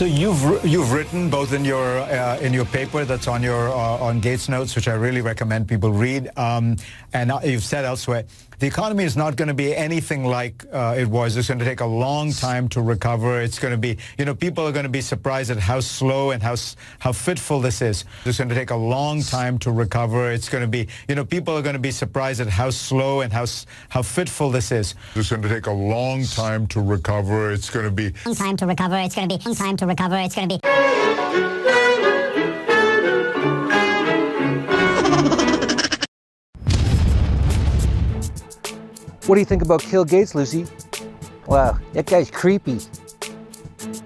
So you've written both in your paper that's on your on Gates Notes, which I really recommend people read, and you've said elsewhere, the economy is not going to be anything like it was. It's going to take a long time to recover. It's going to be, people are going to be surprised at how slow and how fitful this is. It's going to take a long time to recover. It's going to be, people are going to be surprised at how slow and how fitful this is. It's going to take a long time to recover. It's going to be long time to recover. It's going to be long time to recover. It's going to be. What do you think about Kill Gates, Lucy? Wow, that guy's creepy.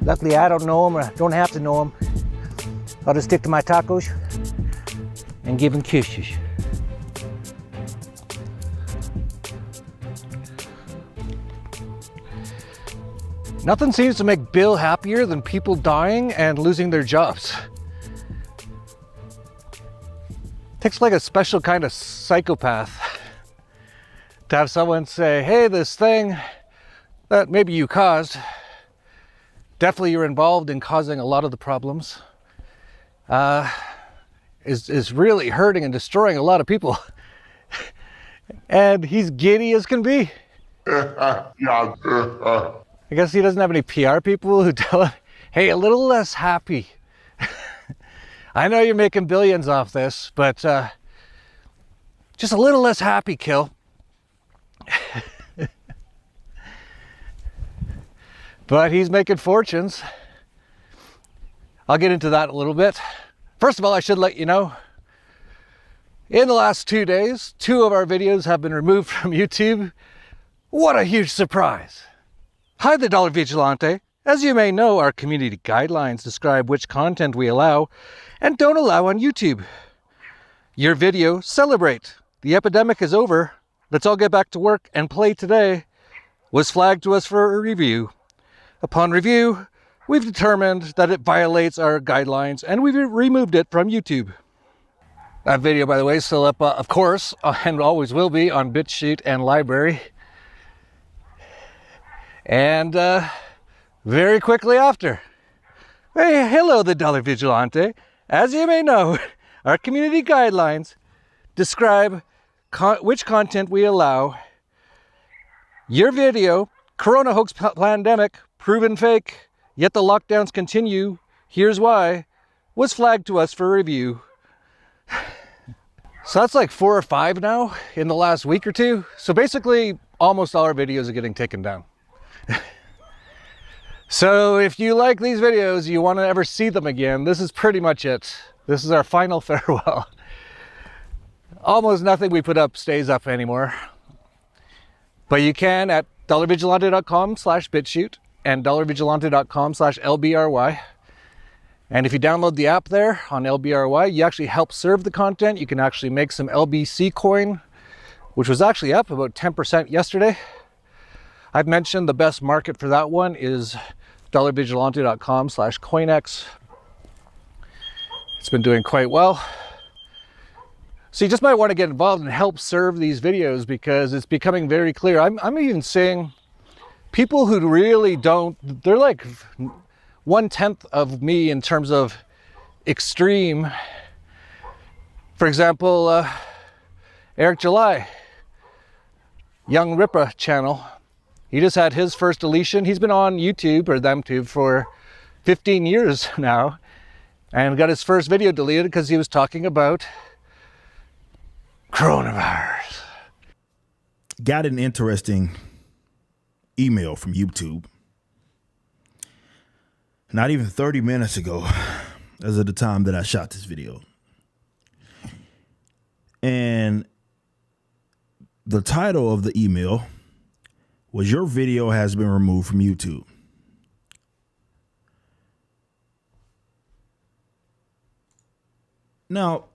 Luckily, I don't know him, or I don't have to know him. I'll just stick to my tacos and give him kisses. Nothing seems to make Bill happier than people dying and losing their jobs. Takes like a special kind of psychopath to have someone say, hey, this thing that maybe you caused, definitely you're involved in causing a lot of the problems, is really hurting and destroying a lot of people. And he's giddy as can be. I guess he doesn't have any PR people who tell him, hey, a little less happy. I know you're making billions off this, but just a little less happy, Kill. But he's making fortunes. I'll get into that a little bit. First of all, I should let you know, in the last 2 days, 2 of our videos have been removed from YouTube. What a huge surprise. Hi, the Dollar Vigilante. As you may know, our community guidelines describe which content we allow and don't allow on YouTube. Your video, Celebrate, the epidemic is over, let's all get back to work and play today, was flagged to us for a review. Upon review, we've determined that it violates our guidelines and we've removed it from YouTube. That video, by the way, is still up, of course, and always will be on BitChute and Library. And very quickly after, hey, hello, the Dollar Vigilante. As you may know, our community guidelines describe which content we allow. Your video, Corona hoax pandemic, proven fake, yet the lockdowns continue, here's why, was flagged to us for review. So that's like 4 or 5 now in the last week or 2. So basically, almost all our videos are getting taken down. So if you like these videos, you want to ever see them again, this is pretty much it. This is our final farewell. Almost nothing we put up stays up anymore. But you can at dollarvigilante.com/BitChute and dollarvigilante.com/LBRY. And if you download the app there on LBRY, you actually help serve the content. You can actually make some LBC coin, which was actually up about 10% yesterday. I've mentioned the best market for that one is dollarvigilante.com/CoinX. It's been doing quite well. So you just might want to get involved and help serve these videos because it's becoming very clear. I'm even seeing people who really don't, they're like 1/10 of me in terms of extreme. For example, Eric July, Young Ripper channel. He just had his first deletion. He's been on YouTube or ThemeTube for 15 years now and got his first video deleted because he was talking about coronavirus. Got an interesting email from YouTube. Not even 30 minutes ago, as of the time that I shot this video. And the title of the email was, "Your video has been removed from YouTube." Now,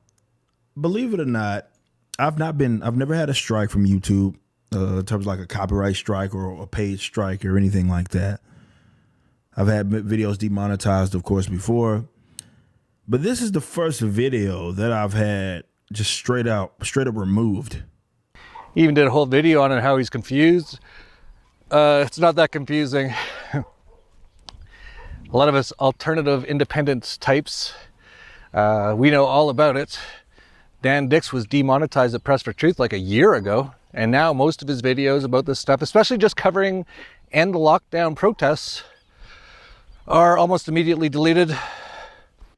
believe it or not, I've never had a strike from YouTube in terms of like a copyright strike or a paid strike or anything like that. I've had videos demonetized, of course, before, but this is the first video that I've had just straight up removed. He even did a whole video on it, how he's confused. It's not that confusing. A lot of us alternative independence types, we know all about it. Dan Dix was demonetized at Press for Truth like a year ago, and now most of his videos about this stuff, especially just covering end lockdown protests, are almost immediately deleted.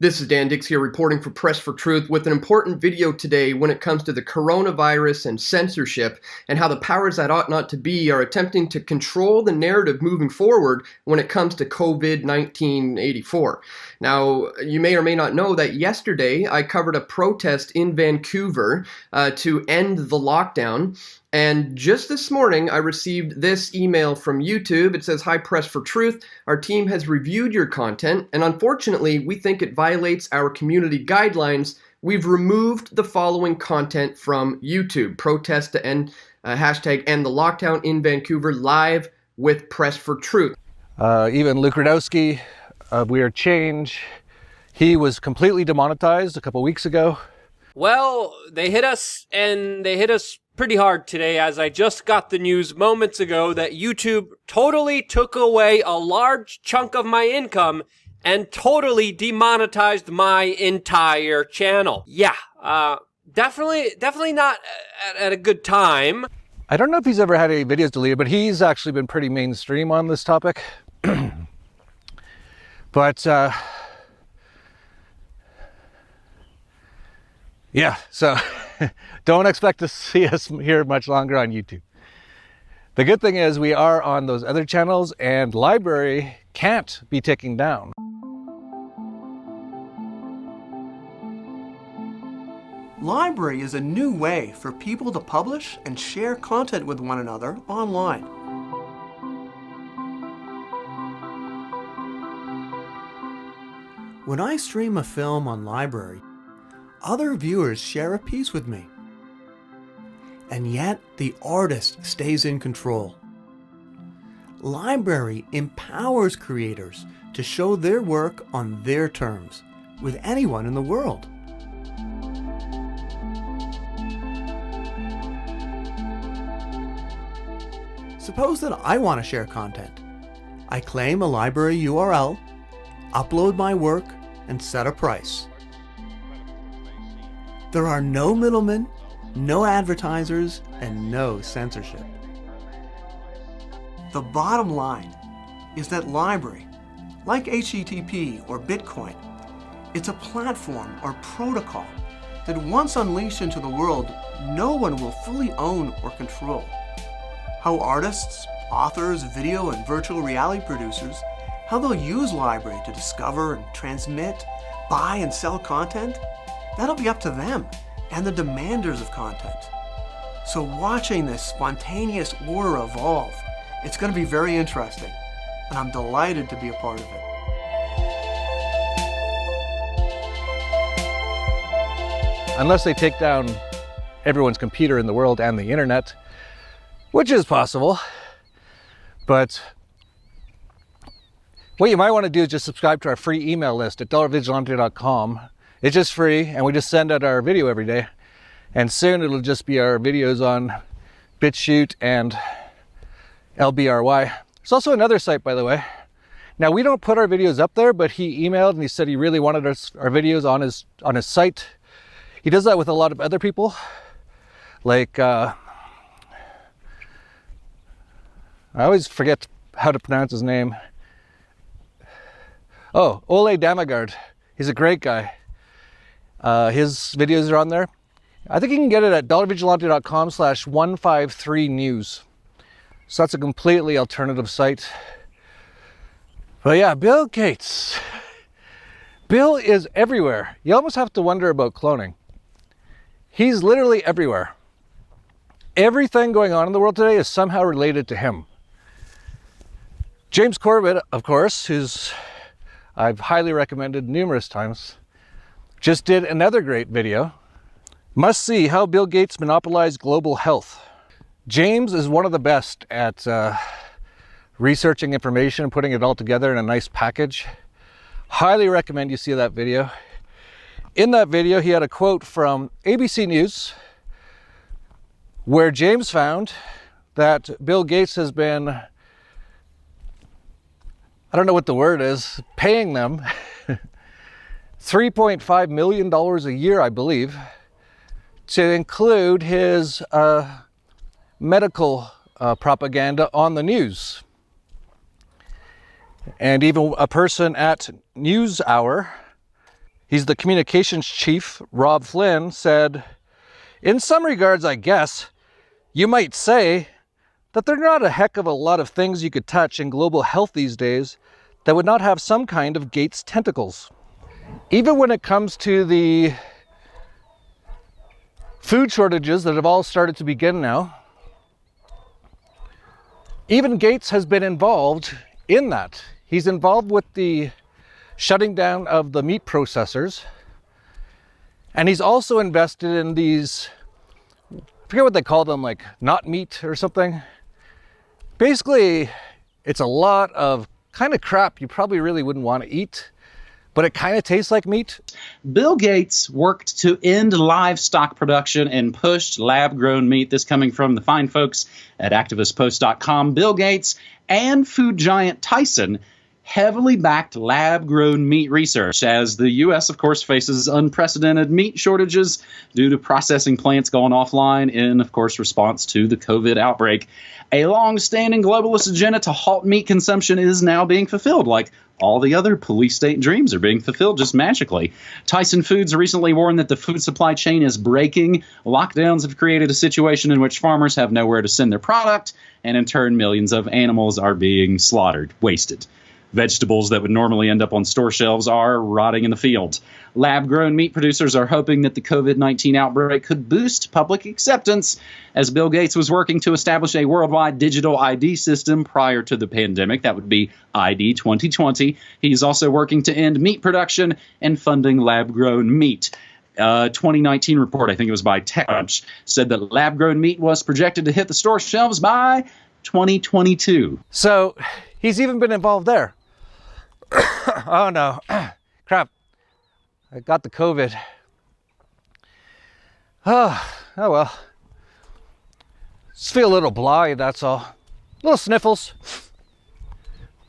This is Dan Dix here reporting for Press for Truth with an important video today when it comes to the coronavirus and censorship and how the powers that ought not to be are attempting to control the narrative moving forward when it comes to COVID-19 84. Now, you may or may not know that yesterday I covered a protest in Vancouver to end the lockdown. And just this morning, I received this email from YouTube. It says, "Hi, Press for Truth. Our team has reviewed your content, and unfortunately, we think it violates our community guidelines. We've removed the following content from YouTube. Protest to end, hashtag end the lockdown in Vancouver live with Press for Truth." Even Luke Rudowski of Weird Change, he was completely demonetized a couple weeks ago. Well, they hit us, and they hit us pretty hard today, as I just got the news moments ago that YouTube totally took away a large chunk of my income and totally demonetized my entire channel. Yeah, definitely not at a good time. I don't know if he's ever had any videos deleted, but he's actually been pretty mainstream on this topic. But yeah, so don't expect to see us here much longer on YouTube. The good thing is we are on those other channels, and LBRY can't be taken down. LBRY is a new way for people to publish and share content with one another online. When I stream a film on LBRY, other viewers share a piece with me. And yet, the artist stays in control. LBRY empowers creators to show their work on their terms, with anyone in the world. Suppose that I want to share content. I claim a LBRY URL, upload my work, and set a price. There are no middlemen, no advertisers, and no censorship. The bottom line is that LBRY, like HTTP or Bitcoin, it's a platform or protocol that once unleashed into the world, no one will fully own or control. How artists, authors, video and virtual reality producers, how they'll use LBRY to discover and transmit, buy and sell content, that'll be up to them and the demanders of content. So watching this spontaneous order evolve, it's going to be very interesting, and I'm delighted to be a part of it. Unless they take down everyone's computer in the world and the internet, which is possible. But what you might want to do is just subscribe to our free email list at dollarvigilante.com. It's just free, and we just send out our video every day. And soon it'll just be our videos on BitChute and LBRY. There's also another site, by the way. Now, we don't put our videos up there, but he emailed and he said he really wanted our videos on his site. He does that with a lot of other people. Like, I always forget how to pronounce his name. Oh, Ole Damagard. He's a great guy. His videos are on there. I think you can get it at dollarvigilante.com/153news. So that's a completely alternative site. But yeah, Bill Gates. Bill is everywhere. You almost have to wonder about cloning. He's literally everywhere. Everything going on in the world today is somehow related to him. James Corbett, of course, who's I've highly recommended numerous times, just did another great video. Must see how Bill Gates monopolized global health. James is one of the best at researching information and putting it all together in a nice package. Highly recommend you see that video. In that video, he had a quote from ABC News where James found that Bill Gates has been I don't know what the word is, paying them $3.5 million a year, I believe, to include his medical propaganda on the news. And even a person at NewsHour, he's the communications chief, Rob Flynn, said, "In some regards, I guess, you might say that there are not a heck of a lot of things you could touch in global health these days that would not have some kind of Gates tentacles." Even when it comes to the food shortages that have all started to begin now, even Gates has been involved in that. He's involved with the shutting down of the meat processors, and he's also invested in these, I forget what they call them, like not meat or something. Basically, it's a lot of kind of crap you probably really wouldn't want to eat, but it kind of tastes like meat. Bill Gates worked to end livestock production and pushed lab-grown meat. This coming from the fine folks at activistpost.com. Bill Gates and food giant Tyson heavily backed lab-grown meat research as the U.S., of course, faces unprecedented meat shortages due to processing plants going offline in, of course, response to the COVID outbreak. A long-standing globalist agenda to halt meat consumption is now being fulfilled, like all the other police state dreams are being fulfilled just magically. Tyson Foods recently warned that the food supply chain is breaking. Lockdowns have created a situation in which farmers have nowhere to send their product, and in turn, millions of animals are being slaughtered, wasted. Vegetables that would normally end up on store shelves are rotting in the field. Lab-grown meat producers are hoping that the COVID-19 outbreak could boost public acceptance, as Bill Gates was working to establish a worldwide digital ID system prior to the pandemic. That would be ID 2020. He's also working to end meat production and funding lab-grown meat. 2019 report, I think it was by TechCrunch, said that lab-grown meat was projected to hit the store shelves by 2022. So he's even been involved there. Oh no, crap. I got the COVID. Oh well. Just feel a little blah, that's all. Little sniffles.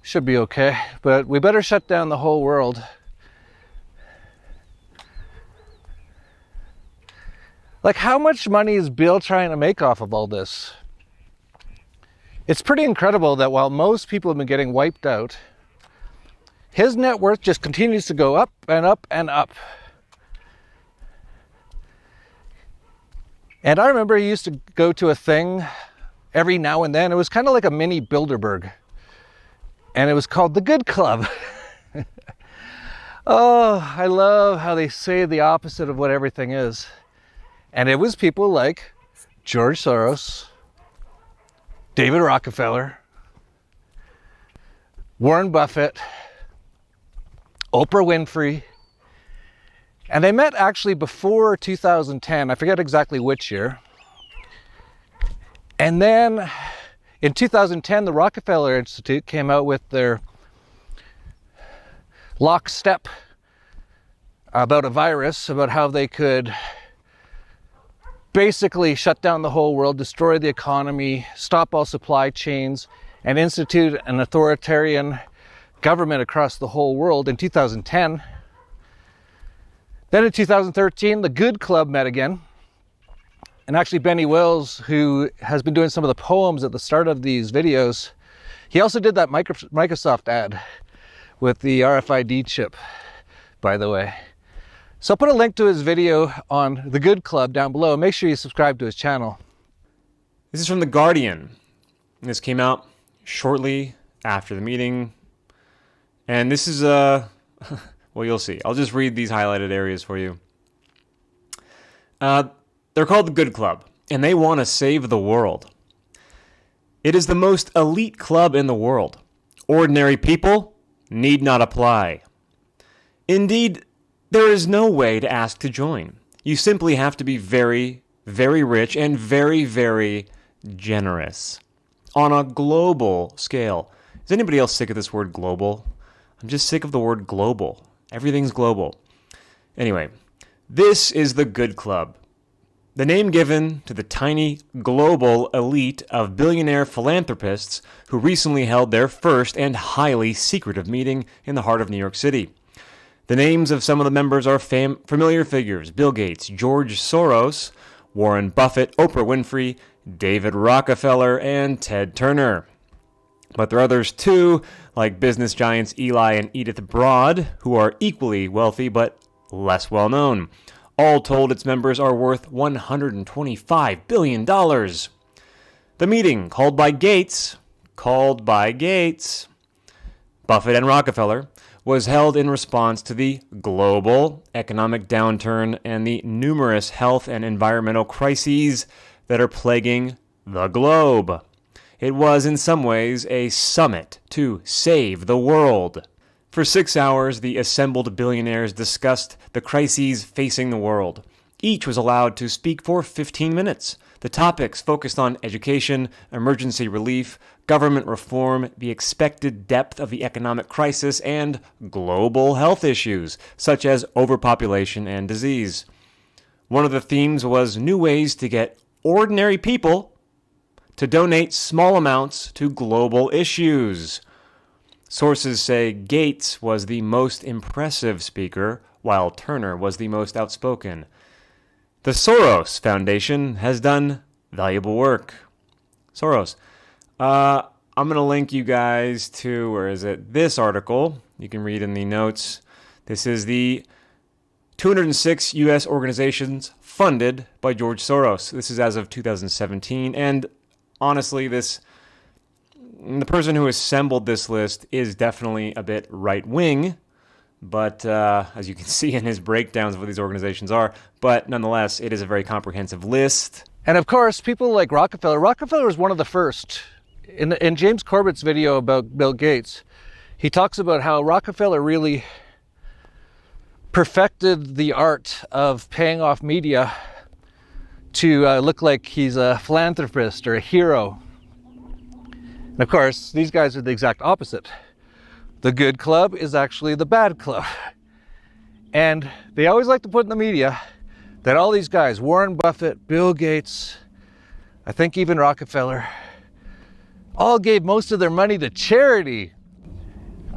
Should be okay, but we better shut down the whole world. Like, how much money is Bill trying to make off of all this? It's pretty incredible that while most people have been getting wiped out, his net worth just continues to go up and up and up. And I remember he used to go to a thing every now and then. It was kind of like a mini Bilderberg. And it was called the Good Club. Oh, I love how they say the opposite of what everything is. And it was people like George Soros, David Rockefeller, Warren Buffett, Oprah Winfrey, and they met actually before 2010. I forget exactly which year. And then in 2010, the Rockefeller Institute came out with their lockstep about a virus, about how they could basically shut down the whole world, destroy the economy, stop all supply chains, and institute an authoritarian government across the whole world in 2010. Then in 2013, the Good Club met again. And actually Benny Wills, who has been doing some of the poems at the start of these videos, he also did that Microsoft ad with the RFID chip, by the way. So I'll put a link to his video on the Good Club down below. Make sure you subscribe to his channel. This is from The Guardian. This came out shortly after the meeting. And this is, well, you'll see. I'll just read these highlighted areas for you. They're called the Good Club, and they want to save the world. It is the most elite club in the world. Ordinary people need not apply. Indeed, there is no way to ask to join. You simply have to be very, very rich and very, very generous. On a global scale. Is anybody else sick of this word global? I'm just sick of the word global. Everything's global. Anyway, this is the Good Club. the name given to the tiny global elite of billionaire philanthropists who recently held their first and highly secretive meeting in the heart of New York City. The names of some of the members are familiar figures: Bill Gates, George Soros, Warren Buffett, Oprah Winfrey, David Rockefeller, and Ted Turner. But there are others too, like business giants Eli and Edith Broad, who are equally wealthy but less well known. All told, its members are worth $125 billion. The meeting, called by Gates, Buffett and Rockefeller, was held in response to the global economic downturn and the numerous health and environmental crises that are plaguing the globe. It was in some ways a summit to save the world. For 6 hours, the assembled billionaires discussed the crises facing the world. Each was allowed to speak for 15 minutes. The topics focused on education, emergency relief, government reform, the expected depth of the economic crisis, and global health issues, such as overpopulation and disease. One of the themes was new ways to get ordinary people to donate small amounts to global issues. Sources say Gates was the most impressive speaker, while Turner was the most outspoken. The Soros Foundation has done valuable work. Soros. I'm going to link you guys to, where is it? This article. You can read in the notes. This is the 206 U.S. organizations funded by George Soros. This is as of 2017. And honestly, the person who assembled this list is definitely a bit right-wing, but as you can see in his breakdowns of what these organizations are, but nonetheless, it is a very comprehensive list. And of course, people like Rockefeller. Rockefeller was one of the first. In James Corbett's video about Bill Gates, he talks about how Rockefeller really perfected the art of paying off media to look like he's a philanthropist or a hero. And of course, these guys are the exact opposite. The good club is actually the bad club. And they always like to put in the media that all these guys, Warren Buffett, Bill Gates, I think even Rockefeller, all gave most of their money to charity.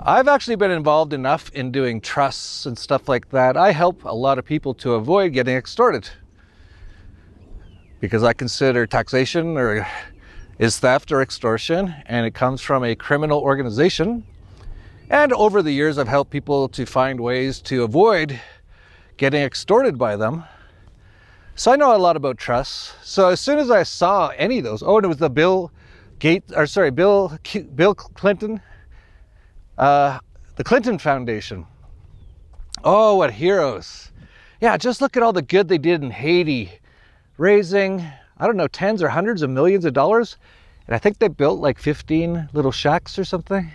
I've actually been involved enough in doing trusts and stuff like that. I help a lot of people to avoid getting extorted, because I consider taxation is theft or extortion, and it comes from a criminal organization. And over the years, I've helped people to find ways to avoid getting extorted by them. So I know a lot about trusts. So as soon as I saw any of those, and it was the Bill Clinton, the Clinton Foundation. Oh, what heroes. Yeah, just look at all the good they did in Haiti, raising, I don't know, tens or hundreds of millions of dollars. And I think they built like 15 little shacks or something.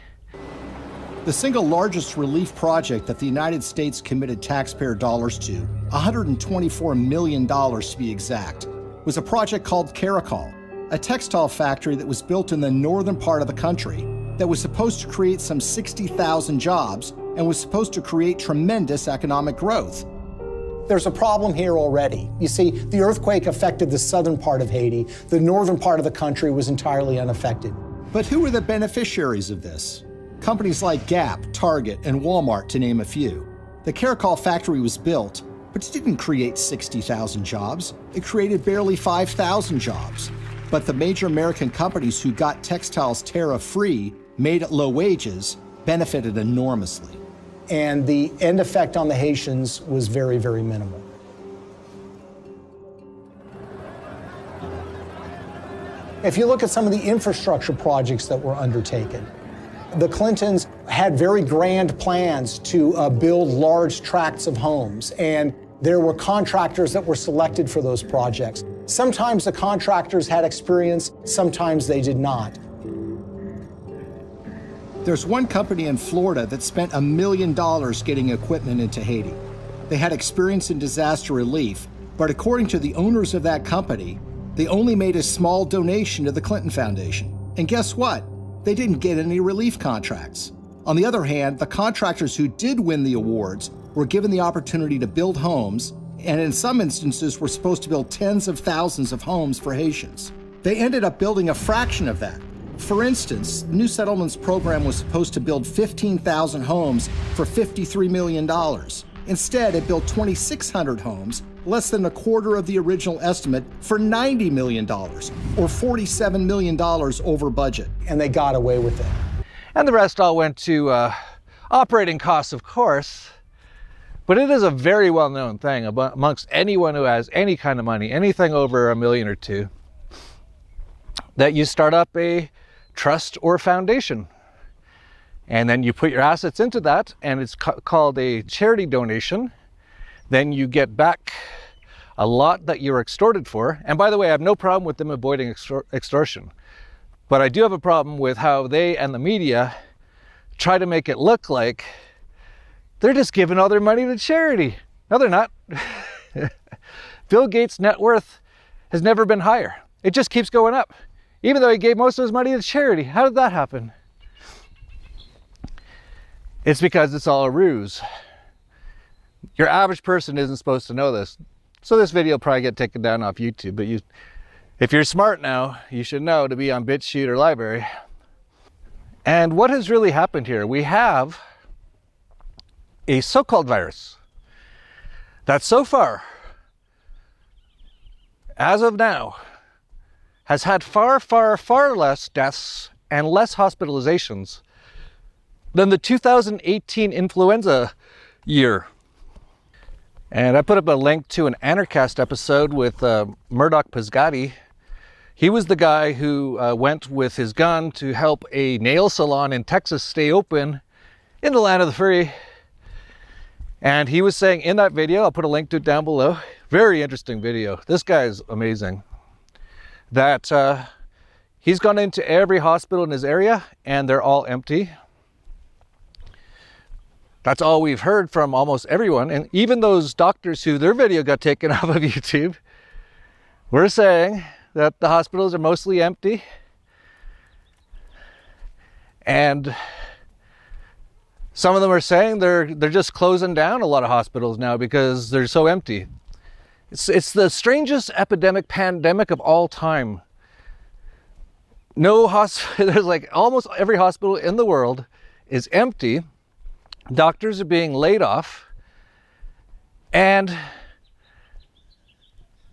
The single largest relief project that the United States committed taxpayer dollars to, $124 million to be exact, was a project called Caracol, a textile factory that was built in the northern part of the country that was supposed to create some 60,000 jobs and was supposed to create tremendous economic growth. There's a problem here already. You see, the earthquake affected the southern part of Haiti. The northern part of the country was entirely unaffected. But who were the beneficiaries of this? Companies like Gap, Target, and Walmart, to name a few. The Caracol factory was built, but it didn't create 60,000 jobs. It created barely 5,000 jobs. But the major American companies who got textiles tariff-free, made at low wages, benefited enormously. And the end effect on the Haitians was very, very minimal. If you look at some of the infrastructure projects that were undertaken, the Clintons had very grand plans to build large tracts of homes, and there were contractors that were selected for those projects. Sometimes the contractors had experience, sometimes they did not. There's one company in Florida that spent $1 million getting equipment into Haiti. They had experience in disaster relief, but according to the owners of that company, they only made a small donation to the Clinton Foundation. And guess what? They didn't get any relief contracts. On the other hand, the contractors who did win the awards were given the opportunity to build homes and in some instances were supposed to build tens of thousands of homes for Haitians. They ended up building a fraction of that. For instance, the New Settlements program was supposed to build 15,000 homes for $53 million. Instead, it built 2,600 homes, less than a quarter of the original estimate, for $90 million, or $47 million over budget. And they got away with it. And the rest all went to operating costs, of course. But it is a very well-known thing amongst anyone who has any kind of money, anything over $1 million or $2 million, that you start up a trust or foundation. And then you put your assets into that, and it's called a charity donation. Then you get back a lot that you were extorted for. And by the way, I have no problem with them avoiding extortion. But I do have a problem with how they and the media try to make it look like they're just giving all their money to charity. No, they're not. Bill Gates' net worth has never been higher. It just keeps going up, even though he gave most of his money to charity. How did that happen? It's because it's all a ruse. Your average person isn't supposed to know this. So this video will probably get taken down off YouTube, but if you're smart now, you should know to be on BitChute or LBRY. And what has really happened here? We have a so-called virus that so far, as of now, has had far, far, far less deaths and less hospitalizations than the 2018 influenza year. And I put up a link to an Anarchast episode with Murdoch Pisgatti. He was the guy who went with his gun to help a nail salon in Texas stay open in the land of the free. And he was saying in that video, I'll put a link to it down below, very interesting video. This guy is amazing. That he's gone into every hospital in his area and they're all empty. That's all we've heard from almost everyone. And even those doctors who their video got taken off of YouTube were saying that the hospitals are mostly empty. And some of them are saying they're just closing down a lot of hospitals now because they're so empty. It's the strangest epidemic, pandemic of all time. No hospital, there's like almost every hospital in the world is empty. Doctors are being laid off, and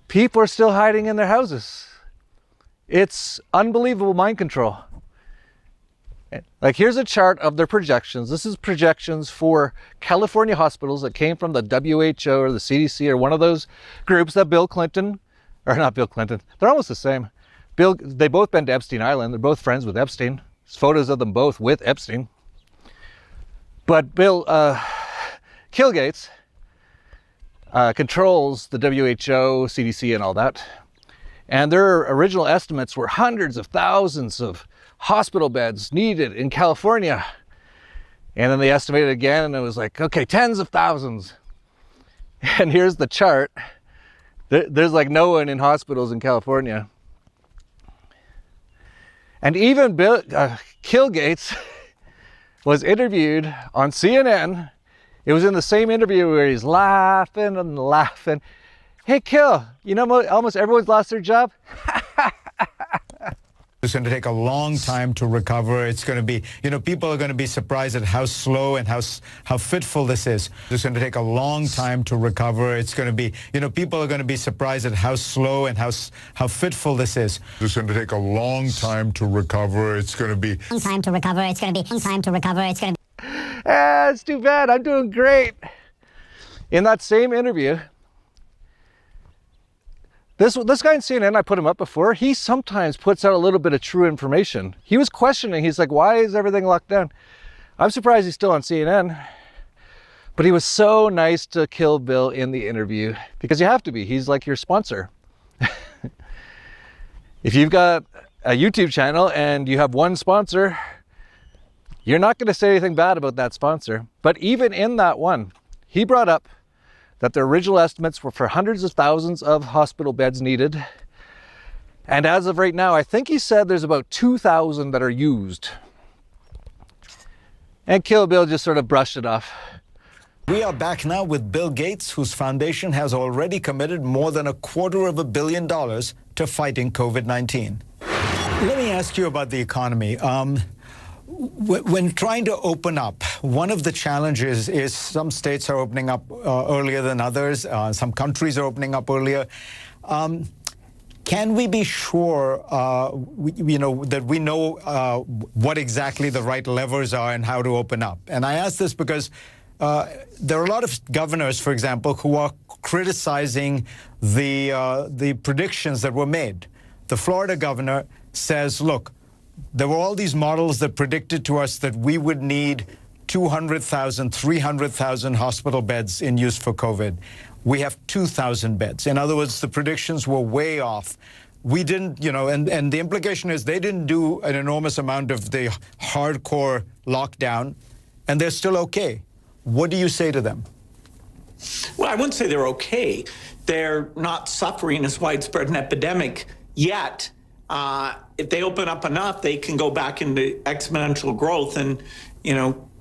people are still hiding in their houses. It's unbelievable mind control. Like, here's a chart of their projections. This is projections for California hospitals that came from the WHO or the CDC or one of those groups that Bill Clinton, or not Bill Clinton, they're almost the same. They both been to Epstein Island. They're both friends with Epstein. There's photos of them both with Epstein. But Bill Gates controls the WHO, CDC, and all that. And their original estimates were hundreds of thousands of hospital beds needed in California. And then they estimated again, and it was like, okay, tens of thousands. And here's the chart. There's like no one in hospitals in California. And even Bill Gates was interviewed on CNN. It was in the same interview where he's laughing and laughing. Hey, Kill, you know almost everyone's lost their job? It's going to take a long time to recover. It's going to be, people are going to be surprised at how slow and how fitful this is. It's going to take a long time to recover. It's going to be, people are going to be surprised at how slow and how fitful this is. It's going to take a long time to recover. It's going to be... Long time to recover. It's going to be... Long time to recover. It's going to be... It's too bad. I'm doing great. In that same interview, this guy in CNN, I put him up before, he sometimes puts out a little bit of true information. He was questioning, he's like, why is everything locked down? I'm surprised he's still on CNN. But he was so nice to Kill Bill in the interview, because you have to be, he's like your sponsor. If you've got a YouTube channel and you have one sponsor, you're not gonna say anything bad about that sponsor. But even in that one, he brought up that the original estimates were for hundreds of thousands of hospital beds needed. And as of right now, I think he said there's about 2,000 that are used. And Kill Bill just sort of brushed it off. We are back now with Bill Gates, whose foundation has already committed more than $250 million to fighting COVID-19. Let me ask you about the economy. When trying to open up, one of the challenges is some states are opening up earlier than others. Some countries are opening up earlier. Can we be sure, that we know what exactly the right levers are and how to open up? And I ask this because there are a lot of governors, for example, who are criticizing the predictions that were made. The Florida governor says, look, there were all these models that predicted to us that we would need 200,000, 300,000 hospital beds in use for COVID. We have 2,000 beds. In other words, the predictions were way off. We didn't, and the implication is they didn't do an enormous amount of the hardcore lockdown, and they're still okay. What do you say to them? Well, I wouldn't say they're okay. They're not suffering as widespread an epidemic yet. If they open up enough, they can go back into exponential growth and,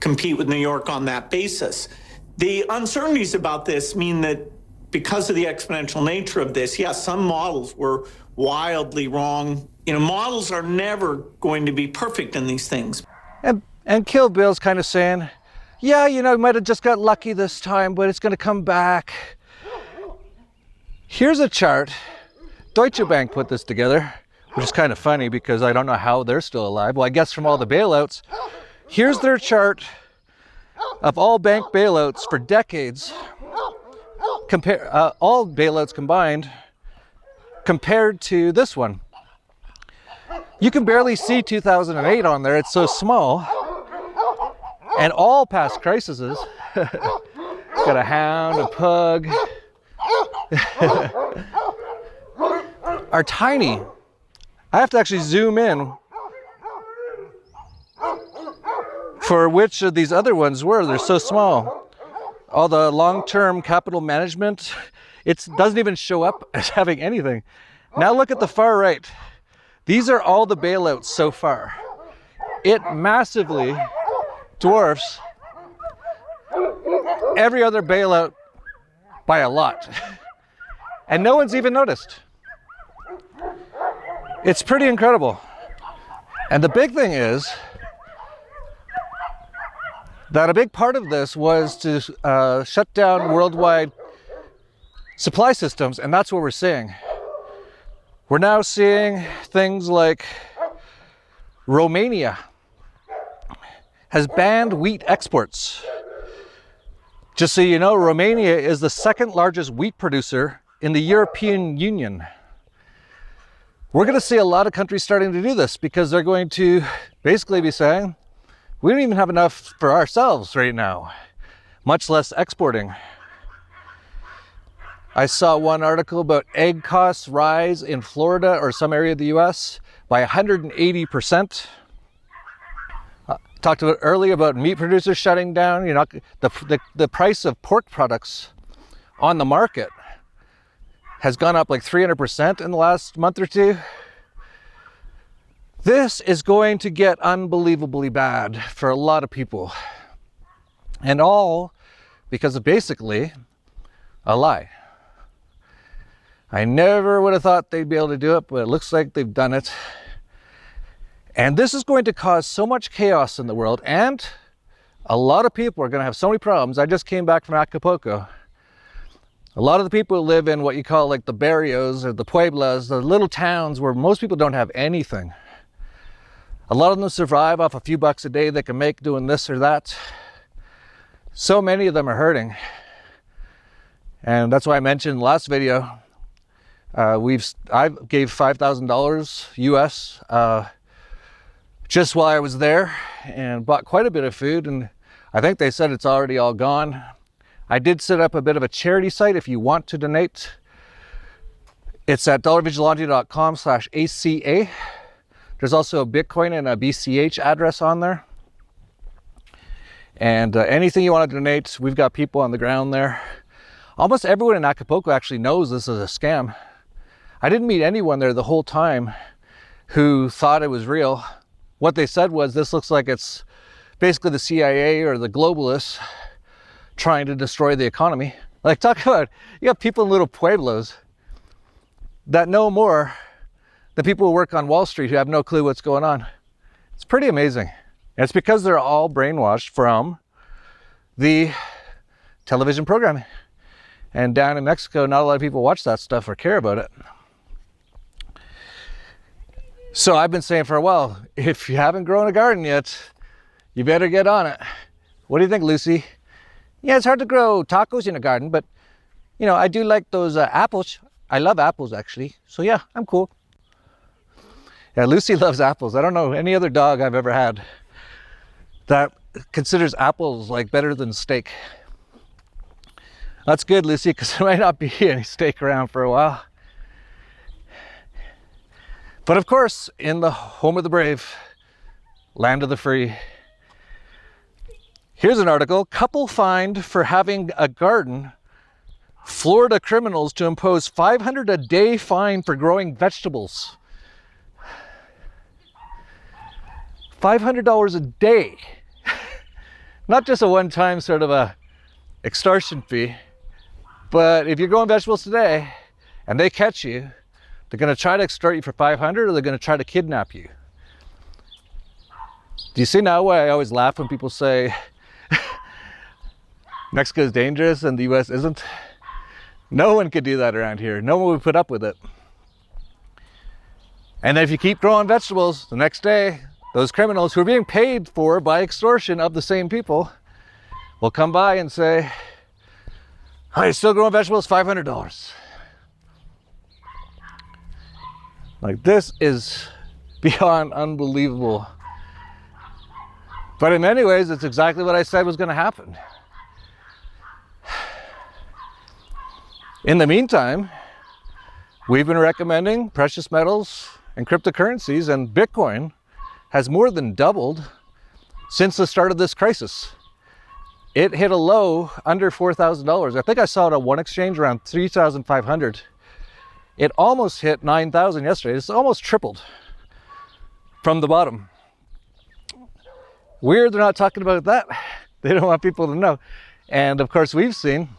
compete with New York on that basis. The uncertainties about this mean that because of the exponential nature of this, yes, some models were wildly wrong. Models are never going to be perfect in these things. And Kill Bill's kind of saying, yeah, you might have just got lucky this time, but it's going to come back. Here's a chart. Deutsche Bank put this together, which is kind of funny because I don't know how they're still alive. Well, I guess from all the bailouts. Here's their chart of all bank bailouts for decades, all bailouts combined, compared to this one. You can barely see 2008 on there, it's so small. And all past crises, got a hound, a pug, are tiny. I have to actually zoom in for which of these other ones were. They're so small. All the long-term capital management, it doesn't even show up as having anything. Now look at the far right. These are all the bailouts so far. It massively dwarfs every other bailout by a lot. And no one's even noticed. It's pretty incredible. And the big thing is that a big part of this was to shut down worldwide supply systems, and that's what we're seeing. We're now seeing things like Romania has banned wheat exports. Just so you know, Romania is the second largest wheat producer in the European Union. We're going to see a lot of countries starting to do this because they're going to basically be saying, we don't even have enough for ourselves right now, much less exporting. I saw one article about egg costs rise in Florida or some area of the US by 180%. Talked about earlier about meat producers shutting down. The price of pork products on the market has gone up like 300% in the last month or two. This is going to get unbelievably bad for a lot of people. And all because of basically a lie. I never would have thought they'd be able to do it, but it looks like they've done it. And this is going to cause so much chaos in the world, and a lot of people are going to have so many problems. I just came back from Acapulco. A lot of the people who live in what you call like the barrios or the pueblas, the little towns where most people don't have anything. A lot of them survive off a few bucks a day they can make doing this or that. So many of them are hurting. And that's why I mentioned in the last video, I gave $5,000 US just while I was there and bought quite a bit of food, and I think they said it's already all gone. I did set up a bit of a charity site if you want to donate. It's at dollarvigilante.com/ACA. There's also a Bitcoin and a BCH address on there. And anything you want to donate, we've got people on the ground there. Almost everyone in Acapulco actually knows this is a scam. I didn't meet anyone there the whole time who thought it was real. What they said was, this looks like it's basically the CIA or the globalists trying to destroy the economy. Like, talk about, you got people in little pueblos that know more than people who work on Wall Street who have no clue what's going on. It's pretty amazing. And it's because they're all brainwashed from the television programming. And down in Mexico, not a lot of people watch that stuff or care about it. So I've been saying for a while, if you haven't grown a garden yet, you better get on it. What do you think, Lucy? Yeah, it's hard to grow tacos in a garden, but you know, I do like those apples. I love apples, actually. So yeah, I'm cool. Yeah, Lucy loves apples. I don't know any other dog I've ever had that considers apples like better than steak. That's good, Lucy, because there might not be any steak around for a while. But of course, in the home of the brave, land of the free. Here's an article, couple fined for having a garden. Florida criminals to impose $500 a day fine for growing vegetables. $500 a day. Not just a one-time sort of a extortion fee, but if you're growing vegetables today and they catch you, they're going to try to extort you for $500 or they're going to try to kidnap you. Do you see now why I always laugh when people say Mexico is dangerous and the US isn't? No one could do that around here. No one would put up with it. And if you keep growing vegetables, the next day, those criminals who are being paid for by extortion of the same people will come by and say, "Oh, you're still growing vegetables? $500. Like, this is beyond unbelievable. But in many ways, it's exactly what I said was going to happen. In the meantime, we've been recommending precious metals and cryptocurrencies, and Bitcoin has more than doubled since the start of this crisis. It hit a low under $4,000. I think I saw it on one exchange around 3,500. It almost hit 9,000 yesterday. It's almost tripled from the bottom. Weird they're not talking about that. They don't want people to know. And of course, we've seen,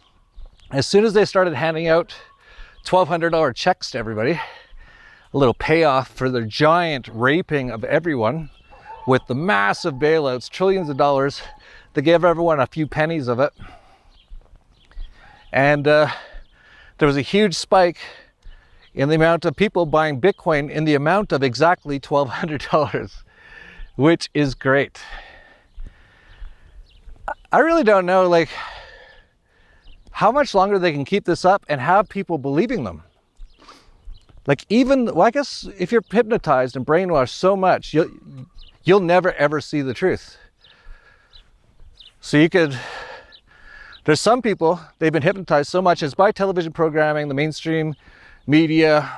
as soon as they started handing out $1,200 checks to everybody, a little payoff for their giant raping of everyone with the massive bailouts, trillions of dollars, they gave everyone a few pennies of it. And there was a huge spike in the amount of people buying Bitcoin in the amount of exactly $1,200, which is great. I really don't know, like, how much longer they can keep this up and have people believing them. Like, even, well, I guess if you're hypnotized and brainwashed so much, you'll never ever see the truth. So you could, there's some people, they've been hypnotized so much, it's by television programming, the mainstream media,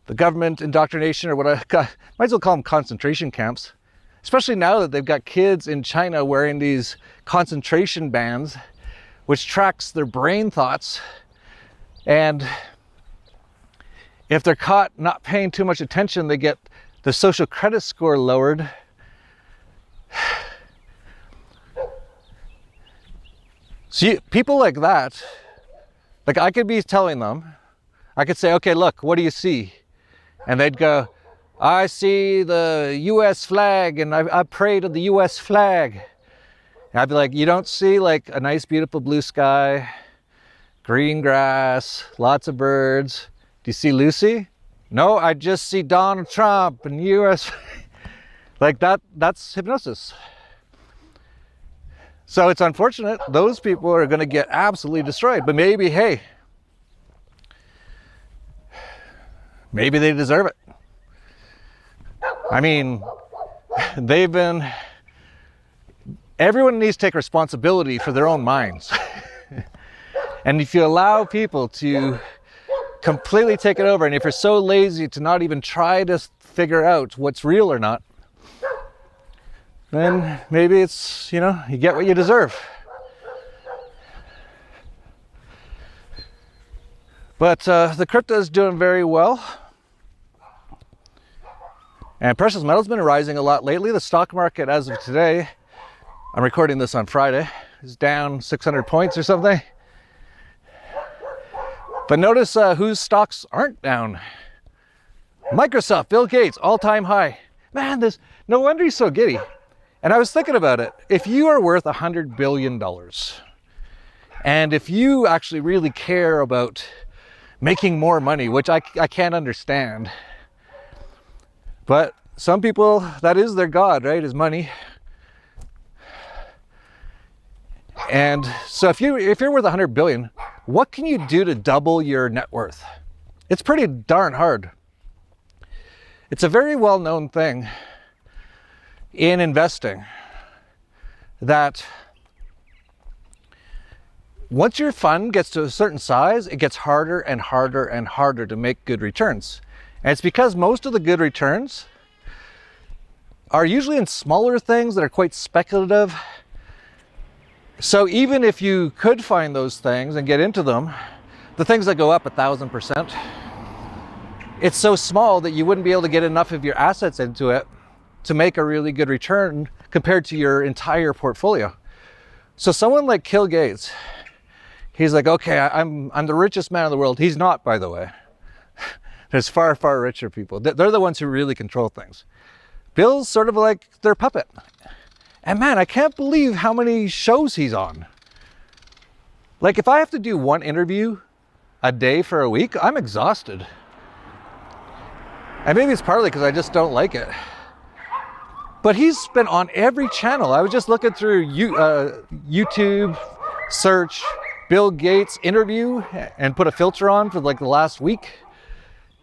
the government indoctrination, or what I might as well call them concentration camps. Especially now that they've got kids in China wearing these concentration bands, which tracks their brain thoughts. And if they're caught not paying too much attention, they get the social credit score lowered. See, people like that, like, I could be telling them, I could say, okay, look, what do you see? And they'd go, I see the US flag and I pray to the US flag. And I'd be like, you don't see like a nice, beautiful blue sky, green grass, lots of birds. Do you see Lucy? No, I just see Donald Trump and US. Like that's hypnosis. So it's unfortunate. Those people are going to get absolutely destroyed. But maybe, hey, maybe they deserve it. I mean, everyone needs to take responsibility for their own minds. And if you allow people to completely take it over, and if you're so lazy to not even try to figure out what's real or not, then maybe it's, you get what you deserve. But the crypto is doing very well. And precious metals been rising a lot lately. The stock market as of today, I'm recording this on Friday, is down 600 points or something. But notice whose stocks aren't down. Microsoft, Bill Gates, all-time high. Man, no wonder he's so giddy. And I was thinking about it. If you are worth $100 billion, and if you actually really care about making more money, which I can't understand, but some people, that is their God, right, is money. And so if you're worth 100 billion, what can you do to double your net worth? It's pretty darn hard. It's a very well-known thing in investing that once your fund gets to a certain size, it gets harder and harder and harder to make good returns. And it's because most of the good returns are usually in smaller things that are quite speculative. So even if you could find those things and get into them, the things that go up 1,000%, it's so small that you wouldn't be able to get enough of your assets into it to make a really good return compared to your entire portfolio. So someone like Bill Gates, he's like, okay, I'm the richest man in the world. He's not, by the way. There's far, far richer people. They're the ones who really control things. Bill's sort of like their puppet. And man, I can't believe how many shows he's on. Like if I have to do one interview a day for a week, I'm exhausted. And maybe it's partly because I just don't like it. But he's been on every channel. I was just looking through YouTube, search, Bill Gates interview, and put a filter on for like the last week.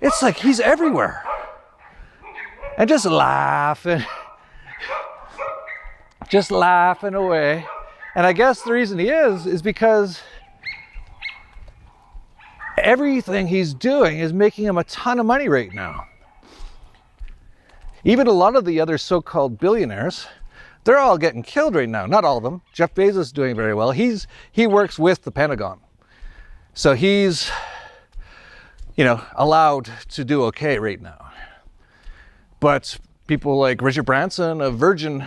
It's like he's everywhere. And just laughing. Just laughing away. And I guess the reason he is because everything he's doing is making him a ton of money right now. Even a lot of the other so-called billionaires, they're all getting killed right now. Not all of them. Jeff Bezos is doing very well. He works with the Pentagon. So he's, allowed to do okay right now. But people like Richard Branson of Virgin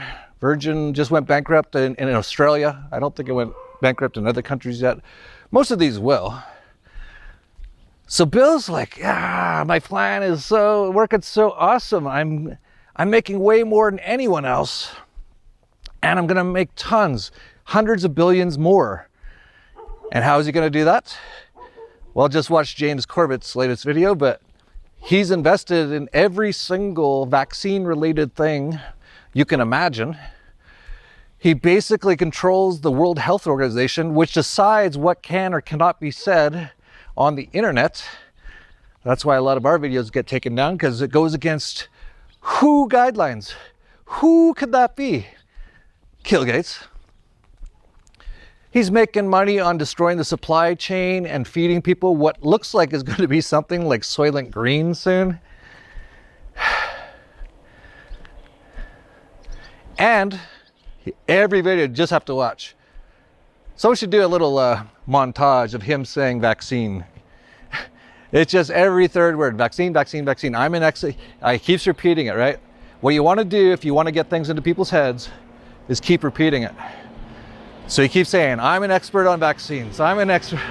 just went bankrupt in Australia. I don't think it went bankrupt in other countries yet. Most of these will. So Bill's like, my plan is working so awesome. I'm making way more than anyone else. And I'm gonna make tons, hundreds of billions more. And how is he gonna do that? Well, just watch James Corbett's latest video, but he's invested in every single vaccine-related thing you can imagine. He basically controls the World Health Organization, which decides what can or cannot be said on the internet. That's why a lot of our videos get taken down, because it goes against WHO guidelines. Who could that be? Bill Gates. He's making money on destroying the supply chain and feeding people what looks like is going to be something like Soylent Green soon. And every video you just have to watch. Someone should do a little montage of him saying vaccine. It's just every third word, vaccine, vaccine, vaccine. He keeps repeating it, right? What you want to do if you want to get things into people's heads is keep repeating it. So he keeps saying, I'm an expert on vaccines. I'm an expert.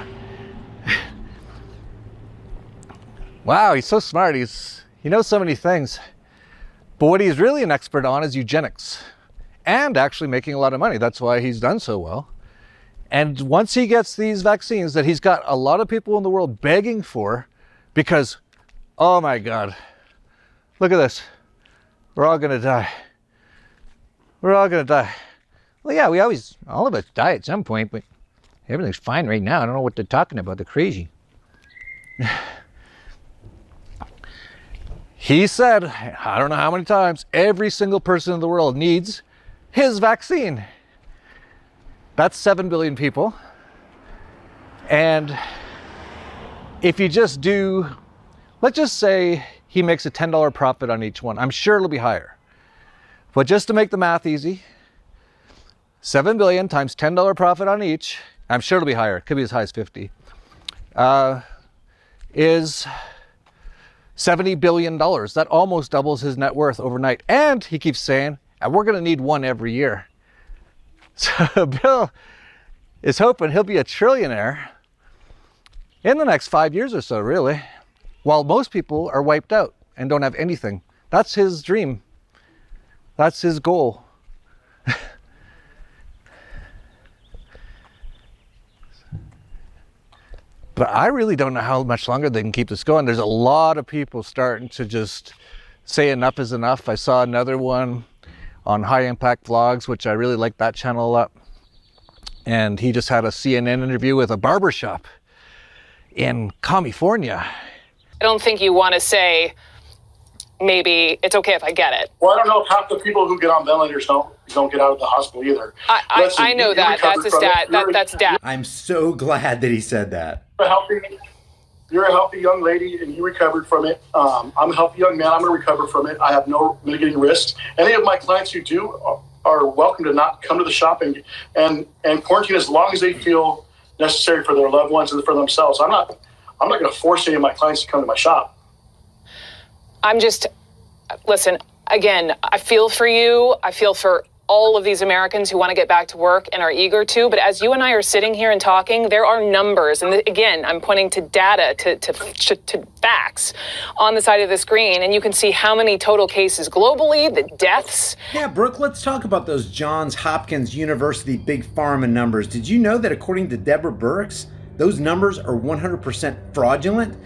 Wow, he's so smart. He knows so many things. But what he's really an expert on is eugenics and actually making a lot of money. That's why he's done so well. And once he gets these vaccines that he's got a lot of people in the world begging for, because, oh my God, look at this. We're all gonna die. We're all gonna die. Well, yeah, all of us die at some point, but everything's fine right now. I don't know what they're talking about. They're crazy. He said, I don't know how many times, every single person in the world needs his vaccine. That's 7 billion people. And if you just let's just say he makes a $10 profit on each one. I'm sure it'll be higher. But just to make the math easy, 7 billion times $10 profit on each, I'm sure it'll be higher, it could be as high as 50, is $70 billion. That almost doubles his net worth overnight. And he keeps saying, and we're gonna need one every year. So is hoping he'll be a trillionaire in the next 5 years or so, really, while most people are wiped out and don't have anything. That's his dream. That's his goal. But I really don't know how much longer they can keep this going. There's a lot of people starting to just say enough is enough. I saw another one on High Impact Vlogs, which I really like that channel a lot. And he just had a CNN interview with a barbershop in California. I don't think you want to say, maybe it's okay if I get it. Well, I don't know if half the people who get on ventilators don't get out of the hospital either. I know that. That's a stat. That's data. I'm so glad that he said that. You're a healthy young lady and you recovered from it. I'm a healthy young man. I'm going to recover from it. I have no mitigating risks. Any of my clients who do are welcome to not come to the shop and quarantine as long as they feel necessary for their loved ones and for themselves. I'm not going to force any of my clients to come to my shop. Listen, again, I feel for you. I feel for all of these Americans who want to get back to work and are eager to. But as you and I are sitting here and talking, there are numbers. And again, I'm pointing to data, to facts on the side of the screen. And you can see how many total cases globally, the deaths. Yeah, Brooke, let's talk about those Johns Hopkins University big pharma numbers. Did you know that according to Deborah Birx, those numbers are 100% fraudulent?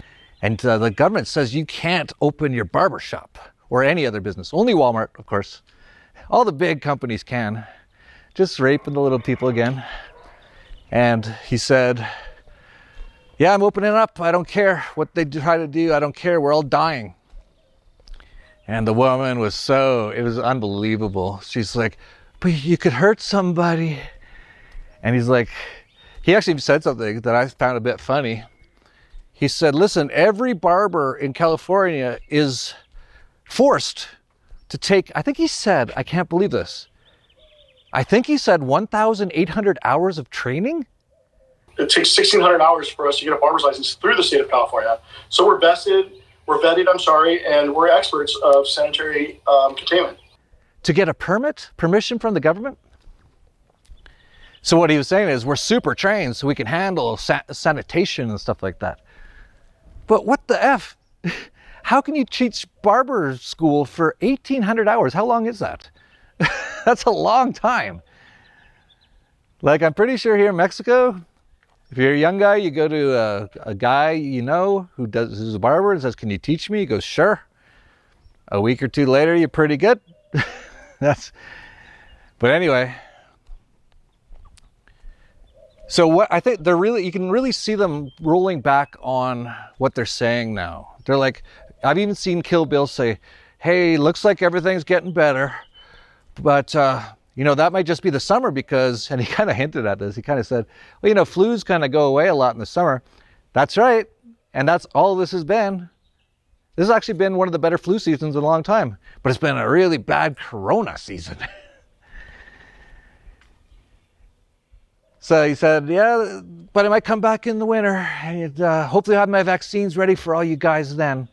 And the government says you can't open your barbershop or any other business. Only Walmart, of course. All the big companies can. Just raping the little people again. And he said, yeah, I'm opening up. I don't care what they try to do. I don't care. We're all dying. And the woman was it was unbelievable. She's like, but you could hurt somebody. And he's like, he actually said something that I found a bit funny. He said, listen, every barber in California is forced to take, I think he said, I can't believe this, I think he said 1,800 hours of training? It takes 1,600 hours for us to get a barber's license through the state of California. So we're vetted, and we're experts of sanitary containment. To get a permission from the government? So what he was saying is we're super trained so we can handle sanitation and stuff like that. But what the F? How can you teach barber school for 1,800 hours? How long is that? That's a long time. Like, I'm pretty sure here in Mexico, if you're a young guy, you go to a guy you know who's a barber and says, can you teach me? He goes, sure. A week or two later, you're pretty good. But anyway. So what I think you can really see them rolling back on what they're saying now. They're like, I've even seen Kill Bill say, hey, looks like everything's getting better, but that might just be the summer because, and he kind of hinted at this, he kind of said, well, flus kind of go away a lot in the summer. That's right. And that's all this has been. This has actually been one of the better flu seasons in a long time, but it's been a really bad corona season. So he said, yeah, but it might come back in the winter. And hopefully I'll have my vaccines ready for all you guys then.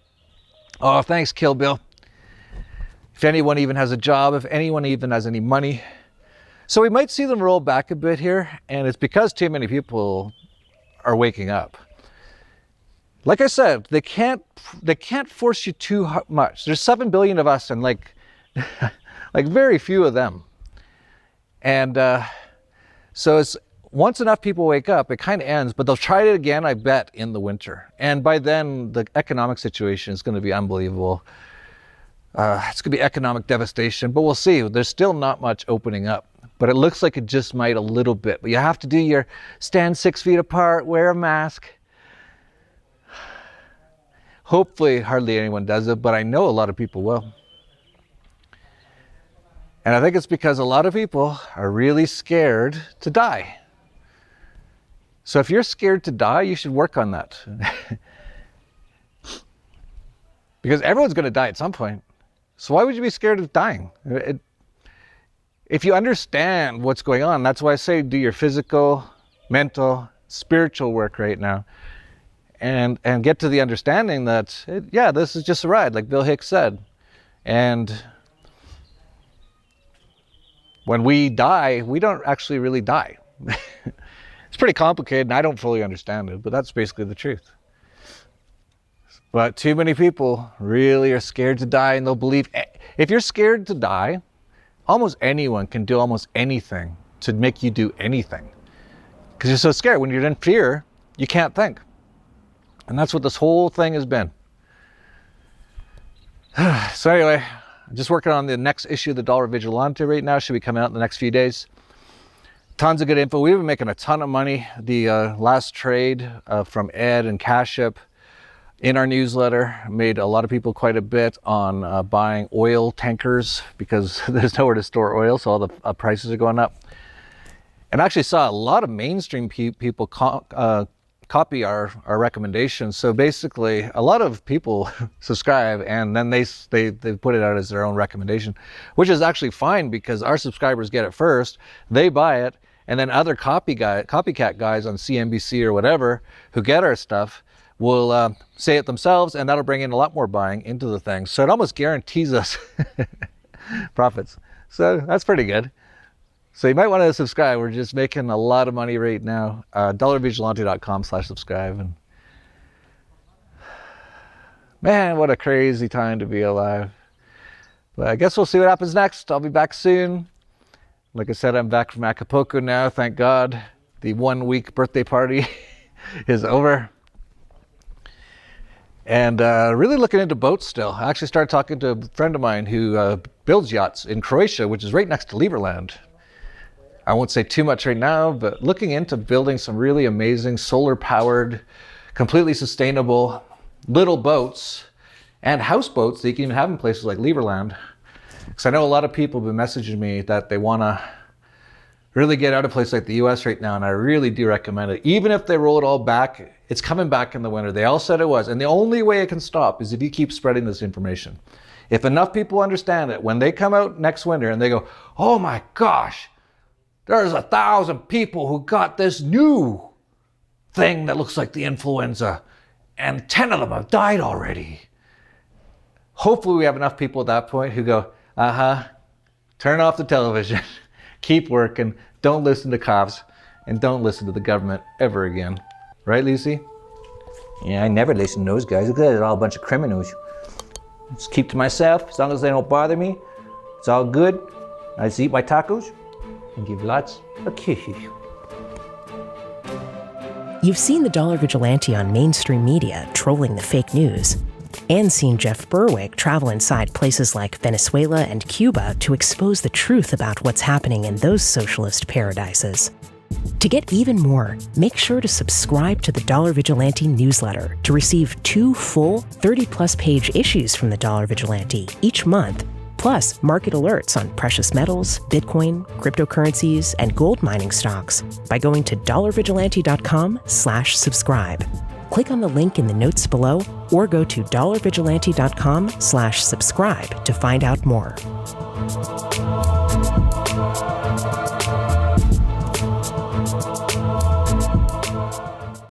Oh, thanks, Kill Bill. If anyone even has a job, if anyone even has any money. So we might see them roll back a bit here, and it's because too many people are waking up. Like I said, they can't force you too much. There's 7 billion of us and like very few of them. And so it's once enough people wake up, it kind of ends, but they'll try it again, I bet, in the winter. And by then, the economic situation is going to be unbelievable. It's going to be economic devastation, but we'll see. There's still not much opening up, but it looks like it just might a little bit. But you have to do your stand 6 feet apart, wear a mask. Hopefully, hardly anyone does it, but I know a lot of people will. And I think it's because a lot of people are really scared to die. So if you're scared to die, you should work on that. Because everyone's going to die at some point. So why would you be scared of dying? If you understand what's going on, that's why I say do your physical, mental, spiritual work right now. And get to the understanding that, this is just a ride, like Bill Hicks said. And when we die, we don't actually really die. It's pretty complicated, and I don't fully understand it, but that's basically the truth. But too many people really are scared to die, and they'll believe. If you're scared to die, almost anyone can do almost anything to make you do anything. Because you're so scared. When you're in fear, you can't think. And that's what this whole thing has been. So anyway, I'm just working on the next issue of the Dollar Vigilante right now. Should be coming out in the next few days. Tons of good info. We've been making a ton of money. The last trade from Ed and Cash App in our newsletter made a lot of people quite a bit on buying oil tankers because there's nowhere to store oil, so all the prices are going up. And I actually saw a lot of mainstream people copy our recommendations. So basically, a lot of people subscribe and then they put it out as their own recommendation, which is actually fine because our subscribers get it first, they buy it, and then other copycat guys on CNBC or whatever who get our stuff will say it themselves, and that'll bring in a lot more buying into the thing. So it almost guarantees us profits. So that's pretty good. So you might want to subscribe. We're just making a lot of money right now. dollarvigilante.com/subscribe. And man, what a crazy time to be alive. But I guess we'll see what happens next. I'll be back soon. Like I said, I'm back from Acapulco now, thank God. The 1 week birthday party is over. And really looking into boats still. I actually started talking to a friend of mine who builds yachts in Croatia, which is right next to Lieberland. I won't say too much right now, but looking into building some really amazing solar-powered, completely sustainable little boats and houseboats that you can even have in places like Lieberland. Because I know a lot of people have been messaging me that they want to really get out of places like the US right now, and I really do recommend it. Even if they roll it all back, it's coming back in the winter. They all said it was. And the only way it can stop is if you keep spreading this information. If enough people understand it, when they come out next winter and they go, oh my gosh, there's 1,000 people who got this new thing that looks like the influenza, and 10 of them have died already. Hopefully we have enough people at that point who go, turn off the television, keep working, don't listen to cops, and don't listen to the government ever again. Right, Lucy? Yeah, I never listen to those guys. They're all a bunch of criminals. Just keep to myself. As long as they don't bother me, it's all good. I just eat my tacos and give lots of kisses. You've seen the Dollar Vigilante on mainstream media trolling the fake news, and seen Jeff Berwick travel inside places like Venezuela and Cuba to expose the truth about what's happening in those socialist paradises. To get even more, make sure to subscribe to the Dollar Vigilante newsletter to receive 2 full 30-plus page issues from the Dollar Vigilante each month, plus market alerts on precious metals, Bitcoin, cryptocurrencies, and gold mining stocks by going to dollarvigilante.com/subscribe. Click on the link in the notes below or go to dollarvigilante.com/subscribe to find out more.